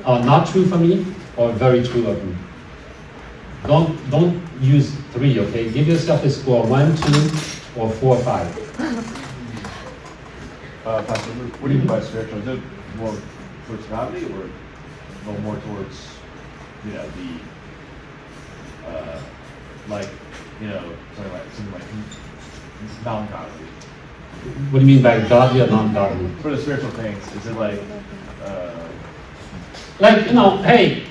Or not true for me? Or very true of me? Don't use 3, okay? Give yourself a score, 1, 2, or 4, 5. Pastor, what do you mean by spiritual? Is it more towards godly or more towards, like you know, something like non-godly. What do you mean by godly or non-godly? For the spiritual things, is it like, Like, hey,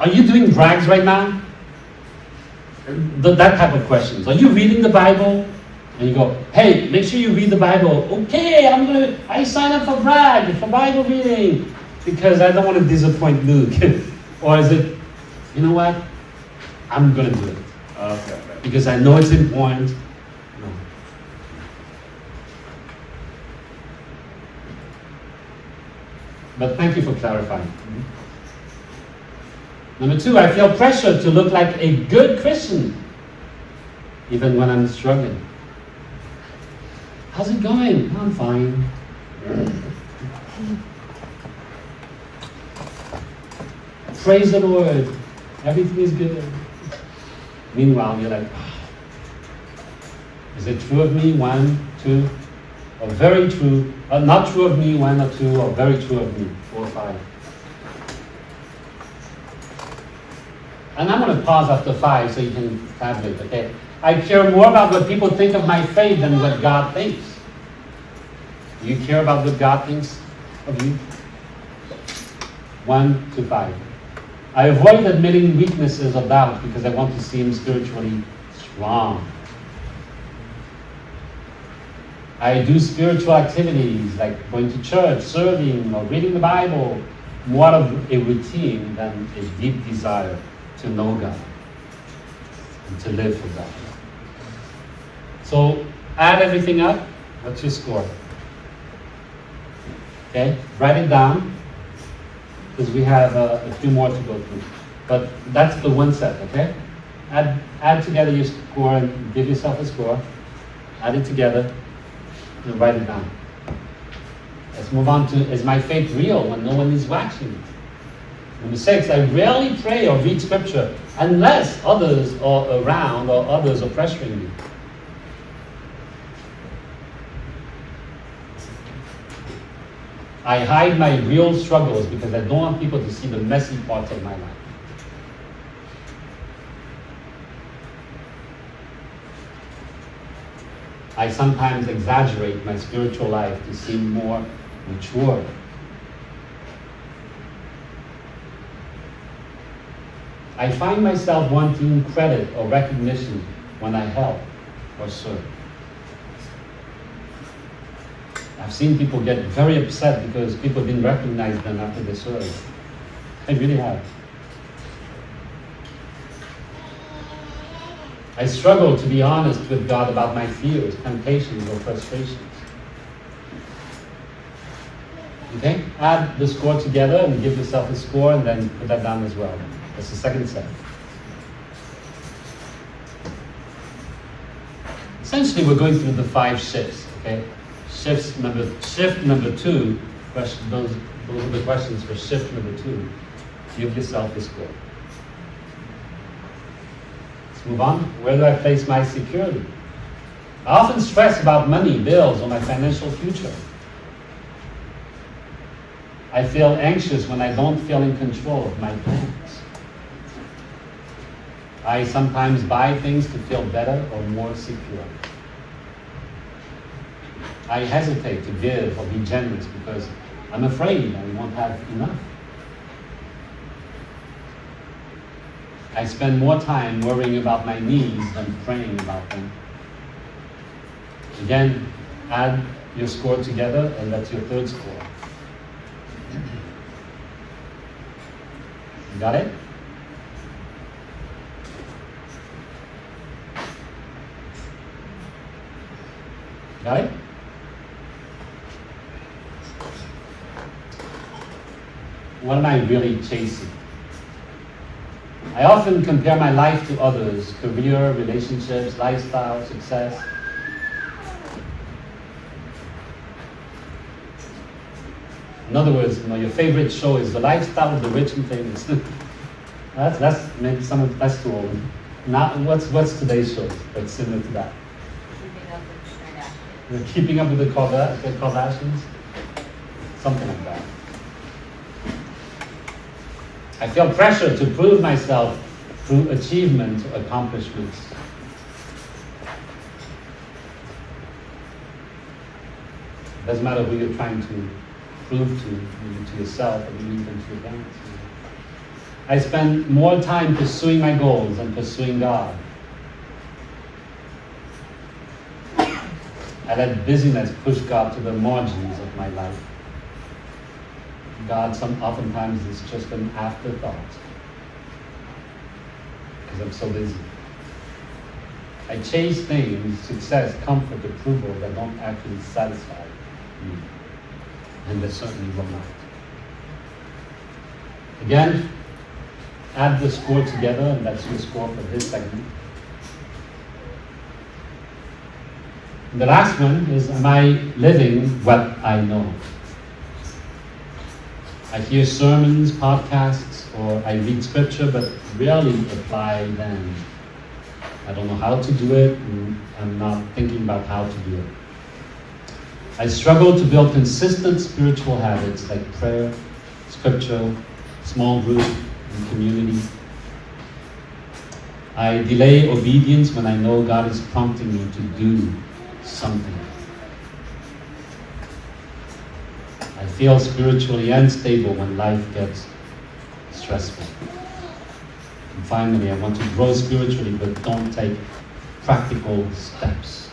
are you doing drags right now? That type of questions. Are you reading the Bible? And you go, hey, make sure you read the Bible. Okay, I sign up for drag, for Bible reading, because I don't want to disappoint Luke. Or is it, you know what? I'm going to do it. okay. Because I know it's important. No. But thank you for clarifying. Number 2, I feel pressure to look like a good Christian, even when I'm struggling. How's it going? I'm fine. Praise the Lord. Everything is good. Meanwhile, you're like, is it true of me? 1, 2, or very true. Not true of me, 1 or 2, or very true of me, 4 or 5. And I'm going to pause after 5 so you can tabulate, okay? I care more about what people think of my faith than what God thinks. Do you care about what God thinks of you? 1 to 5. I avoid admitting weaknesses or doubt because I want to seem spiritually strong. I do spiritual activities like going to church, serving, or reading the Bible more of a routine than a deep desire to know God and to live for God. So add everything up. What's your score? Okay, write it down because we have a few more to go through. But that's the one set, okay? Add together your score and give yourself a score. Add it together and write it down. Let's move on to, is my faith real when no one is watching? Number 6, I rarely pray or read scripture unless others are around or others are pressuring me. I hide my real struggles because I don't want people to see the messy parts of my life. I sometimes exaggerate my spiritual life to seem more mature. I find myself wanting credit or recognition when I help or serve. I've seen people get very upset because people didn't recognize them after they served. I really have. I struggle to be honest with God about my fears, temptations, or frustrations. Okay? Add the score together and give yourself a score and then put that down as well. That's the second set. Essentially, we're going through the 5 shifts, okay? Shift number 2, those are the questions for shift number 2. Give yourself a score. Let's move on. Where do I place my security? I often stress about money, bills, or my financial future. I feel anxious when I don't feel in control of my plans. I sometimes buy things to feel better or more secure. I hesitate to give or be generous because I'm afraid I won't have enough. I spend more time worrying about my needs than praying about them. Again, add your score together and that's your third score. You got it? Got it? What am I really chasing? I often compare my life to others, career, relationships, lifestyle, success. In other words, your favorite show is The Lifestyle of the Rich and Famous. that's maybe that's too old. Now, what's today's show that's similar to that? Keeping Up with the Kardashians? Something like that. I feel pressure to prove myself through achievement or accomplishments. It doesn't matter who you're trying to prove to, maybe to yourself or even to your parents. I spend more time pursuing my goals than pursuing God. I let busyness push God to the margins of my life. God oftentimes is just an afterthought because I'm so busy. I chase things, success, comfort, approval that don't actually satisfy me. And they certainly will not. Again, add the score together, and that's your score for this segment. And the last one is, am I living what I know? I hear sermons, podcasts, or I read scripture, but rarely apply them. I don't know how to do it, and I'm not thinking about how to do it. I struggle to build consistent spiritual habits like prayer, scripture, small group, and community. I delay obedience when I know God is prompting me to do something. I feel spiritually unstable when life gets stressful. And finally, I want to grow spiritually, but don't take practical steps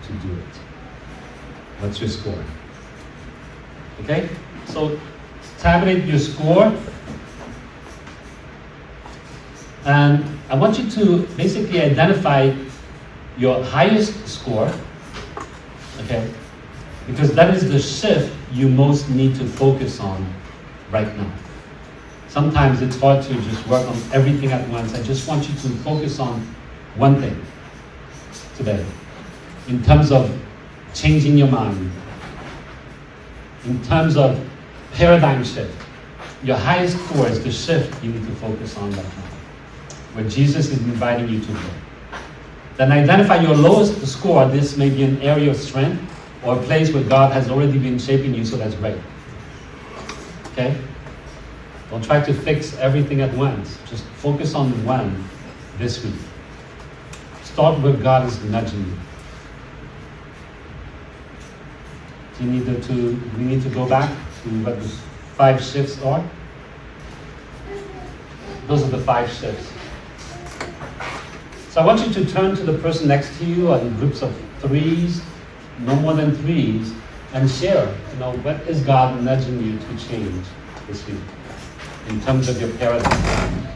to do it. What's your score? Okay? So tabulate your score. And I want you to basically identify your highest score. Okay? Because that is the shift you most need to focus on right now. Sometimes it's hard to just work on everything at once. I just want you to focus on one thing today. In terms of changing your mind. In terms of paradigm shift. Your highest score is the shift you need to focus on right now. Where Jesus is inviting you to go. Then identify your lowest score. This may be an area of strength or a place where God has already been shaping you, so that's great. Okay? Don't try to fix everything at once. Just focus on one this week. Start where God is nudging you. We need to go back to what the 5 shifts are. Those are the 5 shifts. So I want you to turn to the person next to you in groups of 3s, no more than 3s, and share, what is God nudging you to change this week in terms of your paradigm.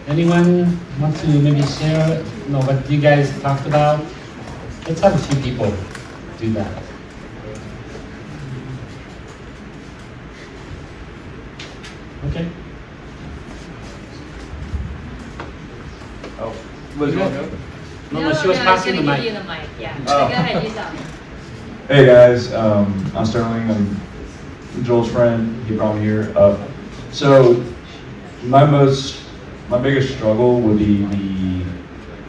Anyone want to maybe share what you guys talked about? Let's have a few people do that. Okay. Oh, Liz, you want to go? No, she was passing the I was gonna mic. give you the mic, yeah. Oh. Go ahead, you tell me. Hey guys, I'm Sterling. I'm Joel's friend. He brought me here. So my biggest struggle would be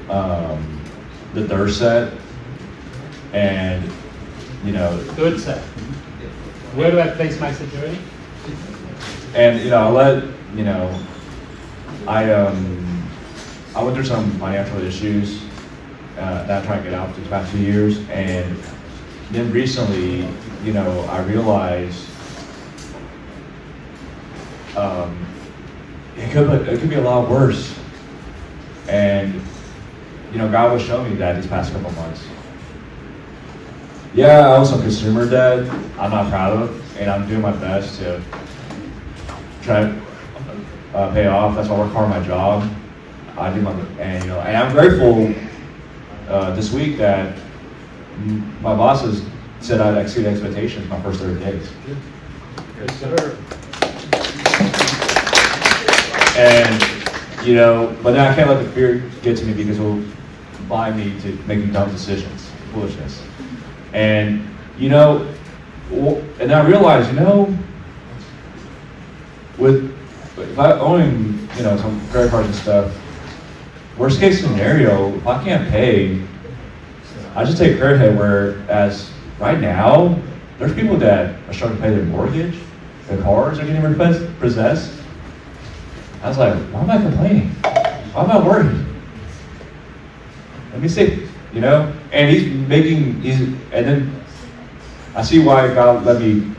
the third set, and Third set. Where do I place my security? and I went through some financial issues that I'm trying to get out these past 2 years, and then recently, I realized it could be a lot worse, and God was showing me that these past couple months. Yeah, I was a consumer debt I'm not proud of, and I'm doing my best to try to pay off. That's why I work hard at my job. And I'm grateful this week that my bosses said I'd exceed expectations my first 30 days. Yes, sir. And but then I can't let the fear get to me because it will blind me to making dumb decisions, foolishness. And and I realized, if I own some credit cards and stuff, worst case scenario, if I can't pay, I just take credit hit. Whereas right now, there's people that are starting to pay their mortgage, the cars are getting possessed. I was like, why am I complaining? Why am I worried? Let me see, you know? And and then I see why God let me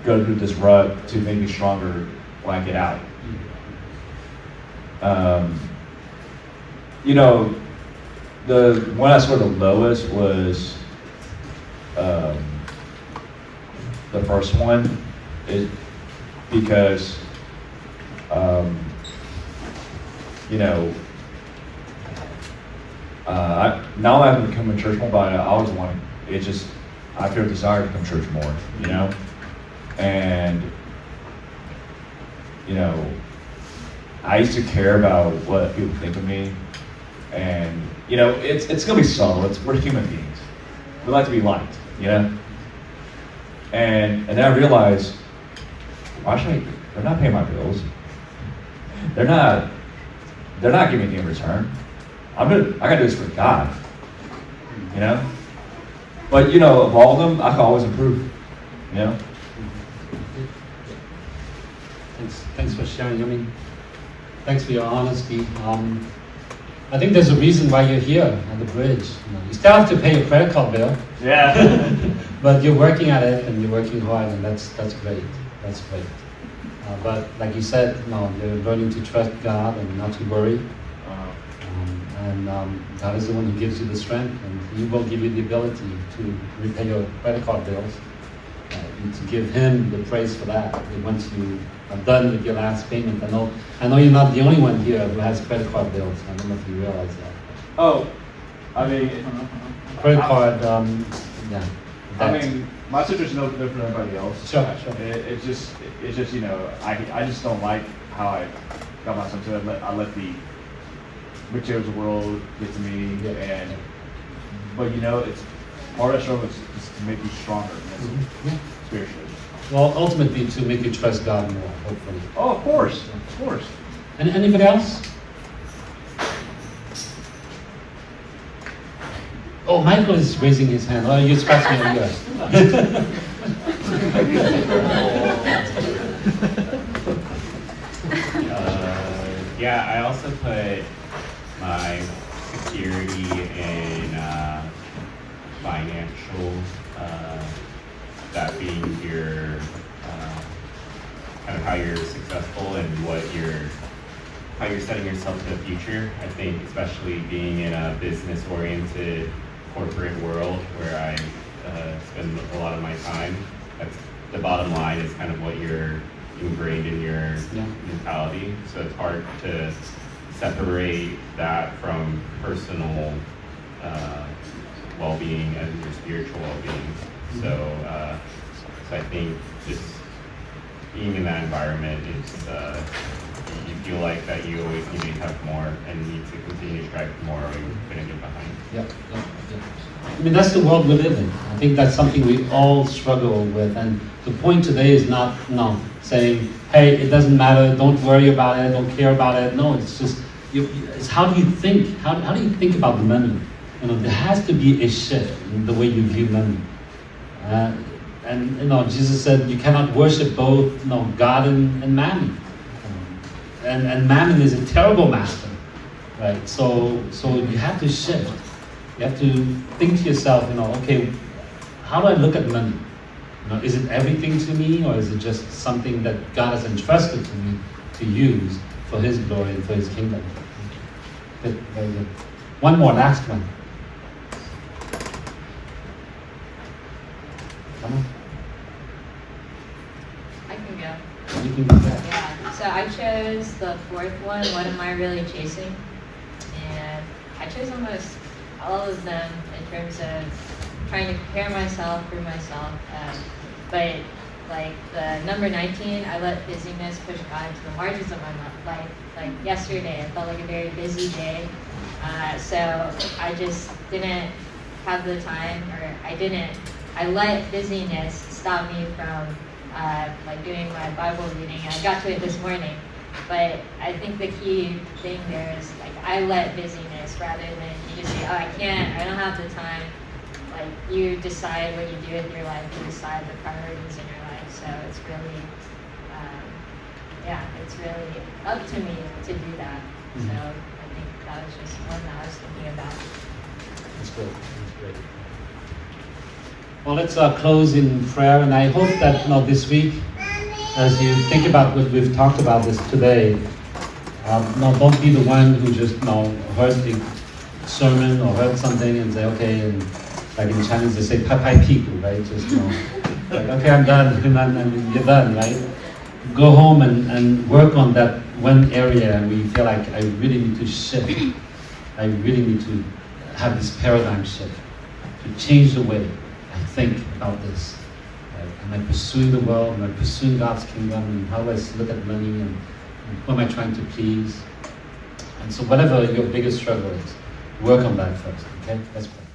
go through this rut to make me stronger when I get out. You know, the one I scored the lowest was the first one, is because you know, now I haven't become a church more, but I always wanted. It just I feel a desire to come to church more, you know, and you know, I used to care about what people think of me, and you know, it's gonna be subtle. We're human beings. We like to be liked, you know. And then I realized, actually, they're not paying my bills. They're not giving me anything in return. I gotta do this for God, you know. But you know, of all of them, I can always improve, you know. Thanks for sharing. I mean, thanks for your honesty. I think there's a reason why you're here at the bridge. You still have to pay your credit card bill. Yeah. But you're working at it and you're working hard, and that's great. That's great. But like you said, you're learning to trust God and not to worry. God is the one who gives you the strength, and He will give you the ability to repay your credit card bills. And to give Him the praise for that. And once you are done with your last payment, I know you're not the only one here who has credit card bills. I don't know if you realize that. Oh, I mean, Credit card, yeah. I mean, my situation's no different than everybody else. Sure. It's just you know, I just don't like how I got myself to it. I let the materials world get to me, but you know, it's part of that struggle is to make you stronger spiritually. Well, ultimately to make you trust God more, hopefully. Oh, of course. And anybody else? Oh, Michael is raising his hand. Oh, you scratched me on the ear. Yeah, I also put my security in financial, that being your kind of how you're successful and how you're setting yourself in the future. I think especially being in a business-oriented corporate world where I spend a lot of my time, that's the bottom line is kind of what you're ingrained in your mentality. So it's hard to separate that from personal well-being and your spiritual well-being. So I think just being in that environment is you feel like that you always need to have more and need to continue to strive for more or you're going to get behind. Yep. I mean, that's the world we live in. I think that's something we all struggle with. And the point today is not saying, hey, it doesn't matter, don't worry about it, don't care about it. No, it's just, it's how do you think? How do you think about the money? There has to be a shift in the way you view money. And Jesus said you cannot worship both God and mammon. And mammon is a terrible master, right? So you have to shift. You have to think to yourself, okay, how do I look at money? Is it everything to me, or is it just something that God has entrusted to me to use for His glory and for His kingdom? Good, very good. One more, last one. Come on. I can go. You can do that. Yeah. So I chose the fourth one. What am I really chasing? And I chose almost all of them in terms of trying to prepare myself for myself. But like the number 19, I let busyness push God to the margins of my life. Like yesterday, I felt like a very busy day. So I just didn't have the time, or I let busyness stop me from like doing my Bible reading. And I got to it this morning. But I think the key thing there is like I let busyness rather than you just say, oh, I don't have the time. Like you decide what you do with your life, you decide the priorities in your life. So it's really yeah, it's really up to me to do that. So Mhm. I think that was just one that I was thinking about. That's good. That's great. Well, let's close in prayer, and I hope that this week, as you think about what we've talked about this today, don't be the one who just heard the sermon or heard something and say, okay, and like in Chinese they say, pai pai piku, right? Just like, okay, I'm done, and you're done, right? Go home and work on that one area where you feel like I really need to shift. I really need to have this paradigm shift to change the way I think about this. Right? Am I pursuing the world? Am I pursuing God's kingdom? And how do I look at money? And who am I trying to please? And so whatever your biggest struggle is, work on that first. Okay? Let's pray.